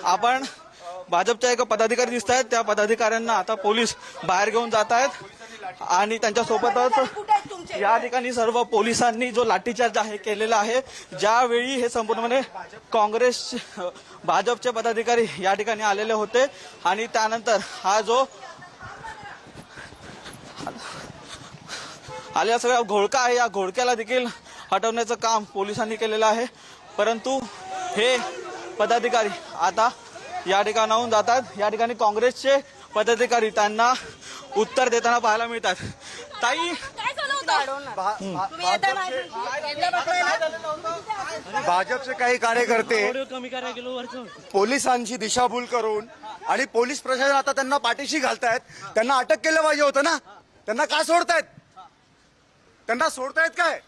आपण भाजपच्या एका पदाधिकारी दिसत आहेत, त्या पदाधिकाऱ्यांना आता पोलीस बाहेर घेऊन जात आहेत आणि त्यांच्यासोबतच या ठिकाणी सर्व पोलिसांनी जो लाठीचार्ज आहे केलेला आहे। ज्यावेळी हे संपूर्णपणे भाजपचे पदाधिकारी या ठिकाणी आलेले होते आणि त्यानंतर हा जो आलेला सगळा घोळका आहे, या घोळक्याला देखील हटवण्याचं काम पोलिसांनी केलेलं आहे। परंतु हे पदाधिकारी आता या ठिकाणाहून जातात। या ठिकाणी काँग्रेसचे पदाधिकारी त्यांना उत्तर देताना पाहायला मिळतात। ताई, भाजपचे काही कार्यकर्ते पोलिसांची दिशाभूल करून आणि पोलीस प्रशासन आता त्यांना पाठीशी घालतायत। त्यांना अटक केलं पाहिजे होतं ना, त्यांना का सोडतायत? त्यांना सोडतायत काय?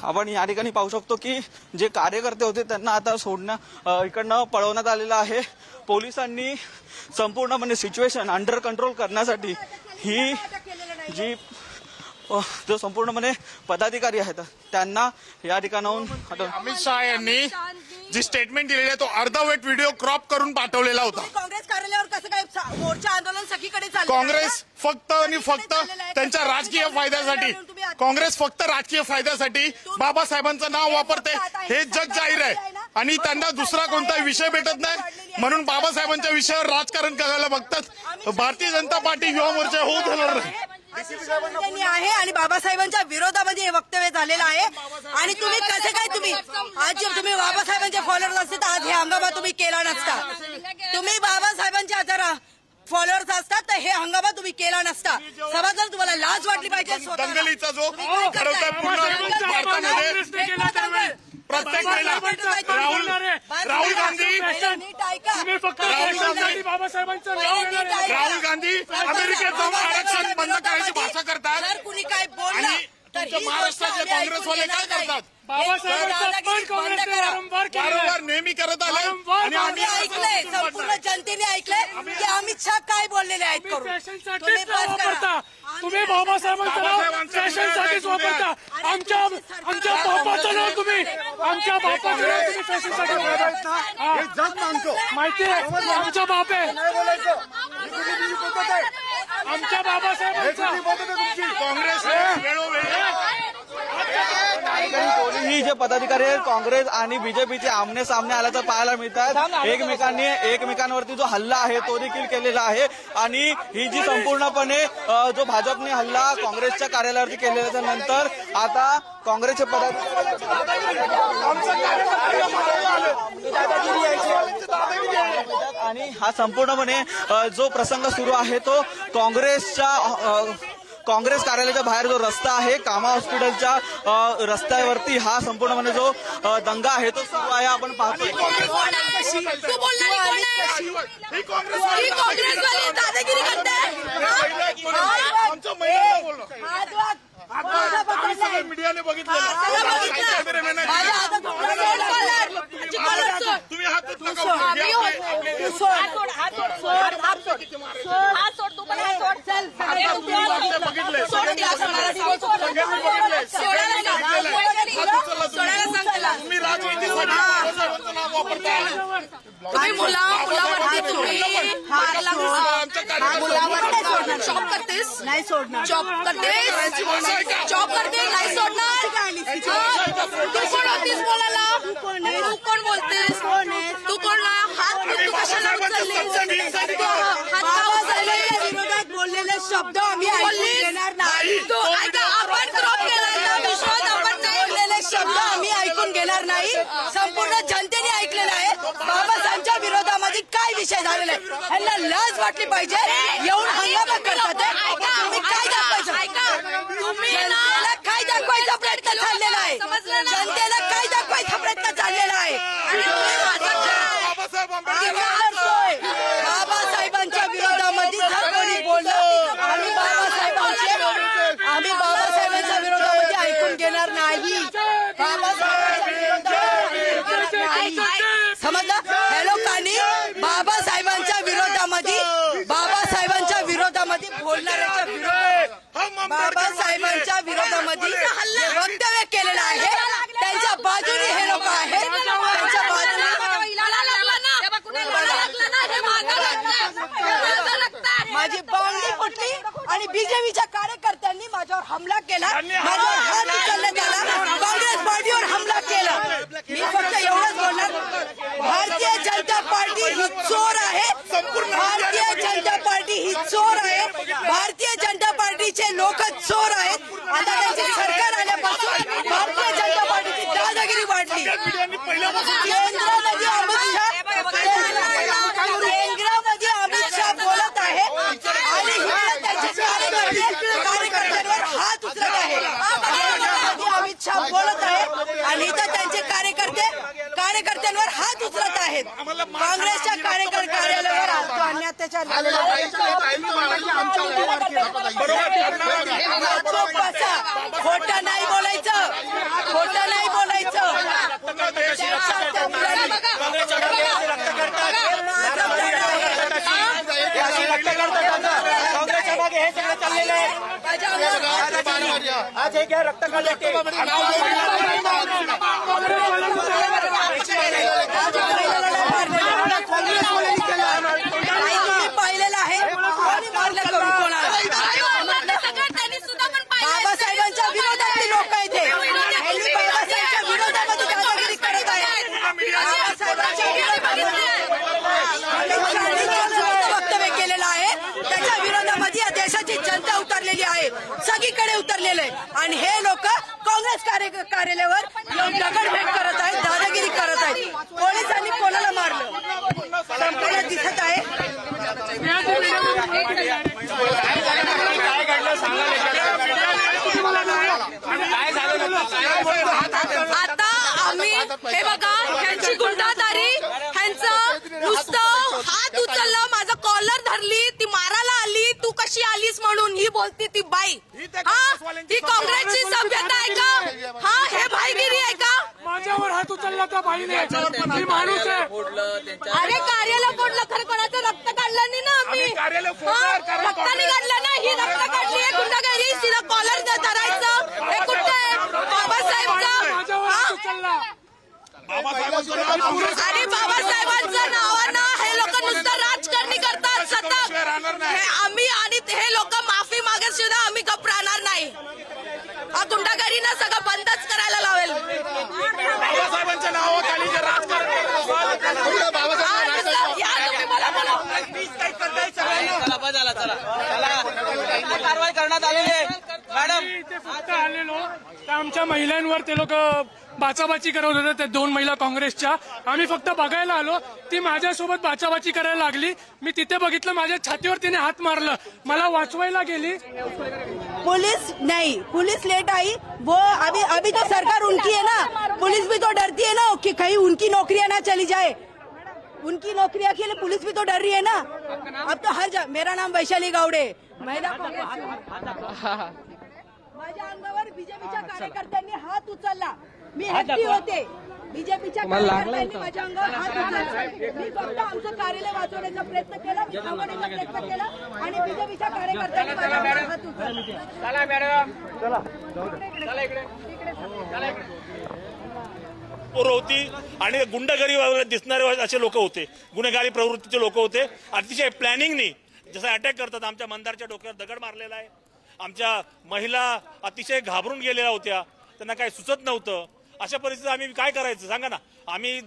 आपण या ठिकाणी पाहू शकतो की जे कार्यकर्ते होते त्यांना आता इकडनं पळवण्यात आलेलं आहे। पोलिसांनी संपूर्णपणे सिच्युएशन अंडर कंट्रोल करण्यासाठी ही जी जो संपूर्णपणे पदाधिकारी आहेत त्यांना या ठिकाणाहून अमित शहा यांनी जी स्टेटमेंट दिलेली आहे तो अर्धवट व्हिडिओ क्रॉप करून पाठवलेला होता। काँग्रेस कार्यालयावर कसं काय मोर्चा आंदोलन सगळीकडे चाललं? काँग्रेस फक्त आणि फक्त त्यांच्या राजकीय फायद्यासाठी, काँग्रेस फक्त राजकीय फायद्यासाठी बाबासाहेबांचं नाव वापरते हे जग जाहीर आहे आणि त्यांना दुसरा कोणताही विषय भेटत नाही म्हणून बाबासाहेबांच्या विषयावर राजकारण करायला बघतात। भारतीय जनता पार्टी युवा मोर्चा होऊ देणार नाही आहे आणि बाबासाहेबांच्या विरोधामध्ये हे वक्तव्य झालेलं आहे। आणि तुम्ही कसे काय आज जर तुम्ही बाबासाहेबांचे फॉलोअर्स असते तर आज हे हंगामा तुम्ही केला नसता। तुम्ही बाबासाहेबांच्या जरा फॉलोअर्स असतात तर हे हंगामा तुम्ही केला नसता। समाजाला तुम्हाला लाज वाटली पाहिजे। दंगलीचा जो ठरवताय पूर्ण भारतामध्ये प्रत्येक वेळेला राहुल गांधी अमेरिकेत जाऊन आरक्षण बंद करायची भाषा करतात आणि तुमच्या महाराष्ट्राचे काँग्रेसवाले काय करतात? वारंवार नेहमी करत आले आणि आम्ही ऐकलंय, संपूर्ण जनतेने ऐकलंय की अमित शहा काय बोललेले आहेत तुम्ही बाबासाहेबांचं फॅशनसाठीच वापरता। आमच्या बापाचं नाव तुम्ही फॅशनसाठी माहिती आहे, आमचा बाप आहे, आमच्या बाबासाहेबांचा काँग्रेस ही जे पदाधिकारी आहेत काँग्रेस आणि बीजेपीचे आमने सामने आल्याचं पाहायला मिळतात। एकमेकांवरती जो हल्ला आहे तो देखील केलेला आहे आणि ही जी संपूर्णपणे जो भाजपने हल्ला काँग्रेसच्या कार्यालयावरती केलेल्या नंतर आता काँग्रेसचे पदाधिकारी आणि हा संपूर्णपणे जो प्रसंग सुरू आहे तो काँग्रेस कार्यालयाच्या बाहेर जो रस्ता आहे कामा हॉस्पिटलच्या रस्त्यावरती हा संपूर्णपणे जो दंगा आहे तो सुरू आहे। आपण पाहतोय मीडियाने बघितलं तुम्ही नाही सोडणार, जॉब करते नाही सोडणार। तू बोलायला, तू कोण बोलतेस? तू कोणला हात कशाला विरोधात बोललेले शब्द आम्ही ऐकणार नाही। आपण क्रॉप केला विश्वास आपण बोललेले शब्द आम्ही ऐकून घेणार नाही। संपूर्ण जनतेने ऐकलेलं आहे बाबासाहेबांच्या विरोधामध्ये काय विषय झालेला आहे। ह्यांना लाज वाटली पाहिजे, येऊन हंगामा करतात। तुम्ही काय दाखवायचं? जनतेला काय दाखवायचा प्रयत्न चाललेला आहे? जनतेला काय दाखवायचा प्रयत्न चाललेला आहे? बाबासाहेबांच्या विरोधामध्ये जर कोणी बोललं आम्ही बाबासाहेबांच्या विरोधामध्ये ऐकून घेणार नाही। समजलं? हे लोकांनी बाबासाहेबांच्या विरोधामध्ये बोलणाऱ्याच्या बाबासाहेबांच्या विरोधामध्ये वक्तव्य केलेलं आहे। त्यांच्या बाजूने हे लोक आहेत, त्यांच्या बाजूने बीजेपीच्या कार्यकर्त्यांनी माझ्यावर हमला केला, माझ्यावर हात उचलण्यात आला, काँग्रेस पार्टीवर हमला केला. मी फक्त एवढंच बोलणार, भारतीय जनता पार्टी ही चोर आहे, भारतीय जनता पार्टी ही चोर आहे, भारतीय जनता पार्टीचे लोक चोर आहेत. आता त्यांचे सरकार आल्यापासून भारतीय जनता पार्टीची दादागिरी वाढली. केंद्रामध्ये अमित शहा बोलत आहे आणि इकडे त्यांचे कार्यकर्त्यांवर हात उचलत आहे. केंद्रामध्ये अमित शहा बोलत आहे आणि इथं त्यांचे कार्यकर्त्यांवर हात उचलत आहेत. काँग्रेसच्या कार्यालयावर अन्य अत्याचार झालेला आहे. खोटं नाही बोलायचं, खोटं नाही बोलायचं. काँग्रेसच्या मागे हे सगळं चाललेलं आहे. आज हे घ्या रक्त काढण्याचे. पाहिलेलं आहे कोणी मारलं करून कोणाला. बाबासाहेबांच्या विरोधातली लोक आहेत ते. यांनी बाबासाहेबांच्या विरोधामध्ये दादागिरी करत आहेत. बाबासाहेबांच्या विरोधामध्ये वक्तव्य केलेलं आहे, त्याच्या विरोधामध्ये या देशाची जनता उतरलेली आहे, सगळीकडे उतरलेलं आहे. आणि हे लोक काँग्रेस कार्यालयावर येऊन दगडफेक करत आहेत, दादागिरी करत आहेत. पोलिसांनी कोणाला मारलं संपूर्ण दिसत आहे. आता आम्ही हे बघा, ह्यांची गुंडादारी, ह्यांचं नुसतं हात उचललं, माझं कॉलर धरली, ती मारायला आली, तू कशी आलीस म्हणून ही बोलती ती बाई. हा, ही काँग्रेसची सभ्यता आहे का? हा, हे भाईगिरी आहे का? माझ्यावर हात उचलला त्या बाईने, मी माणूस आहे. अरे कार्यालय फोडलं, खरं कोणाचं रक्त काढलं नाही ना आम्ही. रक्ताने काढलं ना, ही रक्त काढली आहे गुंडागिरी. तिला कॉलर धरायचं हे कुठं आहे? माझ्यावर हात उचलला. आणि बाबासाहेबांचं नावानं हे लोक नुसतं राजकारणी करतात सतत. आम्ही आणि हे लोक माफी मागत सुद्धा आम्ही गप्प राहणार नाही. हा गुंडागिरीनं सगळं बंदच करायला लावेल. बाबासाहेबांच्या नावाखाली जे राजकारण कारवाई करण्यात आलेली आहे. मॅडम इथे फक्त आलेलो तर आमच्या महिलांवर ते लोक बाचाबाची करत होते. त्या 2 महिला काँग्रेसच्या, आम्ही फक्त बघायला आलो. ती माझ्यासोबत बाचाबाची करायला लागली. मी तिथे बघितलं, माझ्या छातीवर तिने हात मारलं, मला वाचवायला गेली. पुलिस लेट आई. वो अभी तो सरकार उनकी है ना, पुलिस भी तो डरती है ना कि कहीं उनकी नौकरियां ना चली जाए. उनकी नौकरियां के लिए पुलिस भी तो डर रही है ना. अब तो हर जगह. मेरा नाम वैशाली गावडे, महिला काँग्रेस. माझ्या अंगावर बीजेपीच्या कार्यकर्त्यांनी हात उचलला. मी एकटी होते. बीजेपीच्या कार्यकर्त्यांनी माझ्या अंगावर हात उचलला. मी फक्त आमचं कार्यालय वाचवण्याचा प्रयत्न केला, मी थांबवण्याचा प्रयत्न केला आणि बीजेपीच्या कार्यकर्त्यांनी माझ्या अंगावर हात होती आणि गुंडगिरी वगैरे दिसणारे असे लोक होते, गुन्हेगारी प्रवृत्तीचे लोक होते. अतिशय प्लॅनिंगनी जसं अटॅक करतात. आमच्या मंदारच्या डोक्यावर दगड मारलेला आहे. आमच्या महिला अतिशय घाबरून गेलेल्या होत्या, त्यांना काही सुचत नव्हतं. अशा परिस्थितीत आम्ही काय करायचं सांगा ना. आम्ही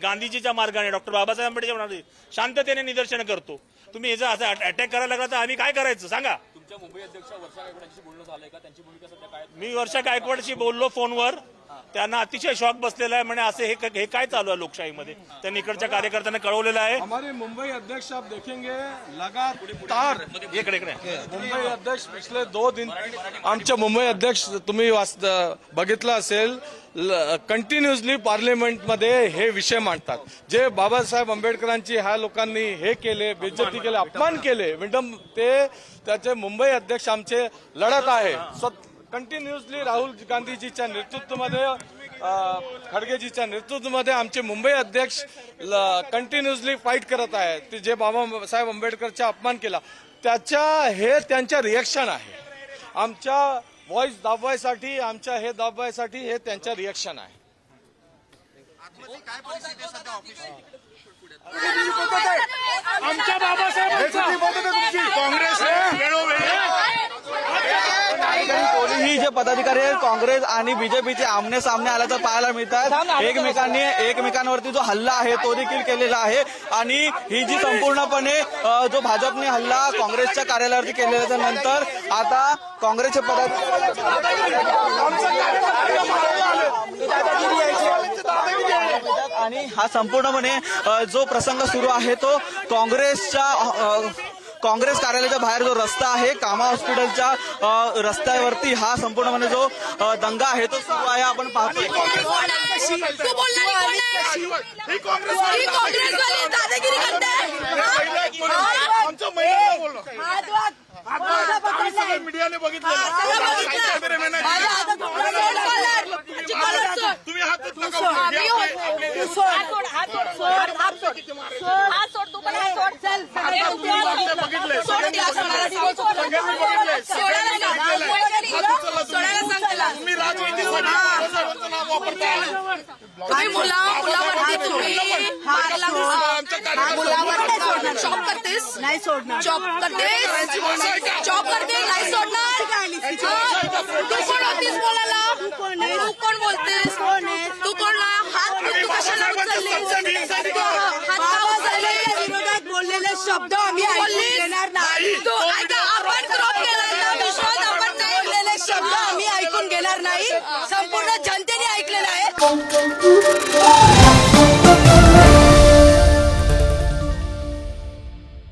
गांधीजीच्या मार्गाने, डॉक्टर बाबासाहेब आंबेडकर मार्गाने शांततेने निदर्शन करतो. तुम्ही याचा असा अटॅक करायला लागला तर आम्ही काय करायचं सांगा. तुमच्या मुंबई अध्यक्ष वर्षा गायकवाडांशी बोलणं झालंय का? त्यांची भूमिका सध्या काय? मी वर्षा गायकवाडशी बोललो फोनवर. त्यांना अतिशय शॉक बसलेला आहे. म्हणे असे हे काय चालू आहे लोकशाहीमध्ये. त्यांनी इकडच्या कार्यकर्त्यांना कळवलेलं आहे. हमारे मुंबई अध्यक्ष आप देखेंगे लगातार इकडे मुंबई अध्यक्ष पिछले 2 दिन आमचे मुंबई अध्यक्ष तुम्ही बघितलं असेल, कंटिन्युअसली पार्लमेंटमध्ये हे विषय मांडतात. जे बाबासाहेब आंबेडकरांची ह्या लोकांनी हे केले, बेइज्जती केले, अपमान केले, मॅडम ते त्याचे मुंबई अध्यक्ष आमचे लढत आहे. कंटिन्युअसली राहुल गांधीजीच्या नेतृत्वामध्ये, खडगेजीच्या नेतृत्वामध्ये आमचे मुंबई अध्यक्ष कंटिन्युअसली फाईट करत आहेत. ते जे बाबासाहेब आंबेडकरचा अपमान केला त्यांच्या रिएक्शन आहे. आमच्या व्हॉइस दाबवायसाठी, आमच्या हे दाबवायसाठी हे त्यांच्या रिएक्शन आहे. आमच्या बाबासाहेबांचा काँग्रेस वेळोवेळी जे पदाधिकारी आहेत काँग्रेस आणि बीजेपीचे आमने सामने आल्याचं पाहायला मिळतात. एकमेकांवरती जो हल्ला आहे तो देखील केलेला आहे आणि ही जी संपूर्णपणे जो भाजपने हल्ला काँग्रेसच्या कार्यालयावरती केलेल्या नंतर आता काँग्रेसचे आणि हा संपूर्णपणे जो प्रसंग सुरू आहे तो काँग्रेस कार्यालयाच्या बाहेर जो रस्ता आहे कामा हॉस्पिटलच्या रस्त्यावरती हा संपूर्णपणे जो दंगा आहे तो सुरू आहे. आपण पाहतो तू बोलणार कोण आहे? ही काँग्रेसवाली दादागिरी करते. आमच्या महिलांना बोललो माझा मीडियाने बघितलं माझ्या हातात कॉलर तुम्ही हात तुम्ही राजनीतीसाठी बाबासाहेबांचं नाव वापरता. तुम्ही मुलावरती तुम्ही जॉब करतेस नाही सोडणार जॉब करते नाही सोडणार. तू कोण होतीस बोलायला? तू कोण बोलतेस? तू कोण हात तू कशाला उचलले? हात का उचलले? विरोधात बोललेले शब्द आम्ही ऐकून घेणार नाही. तू ऐका आपण क्रॉप केला ना विश्वास आपण नाही बोललेले शब्द आम्ही ऐकून घेणार नाही. संपूर्ण जनतेने ऐकलेला आहे.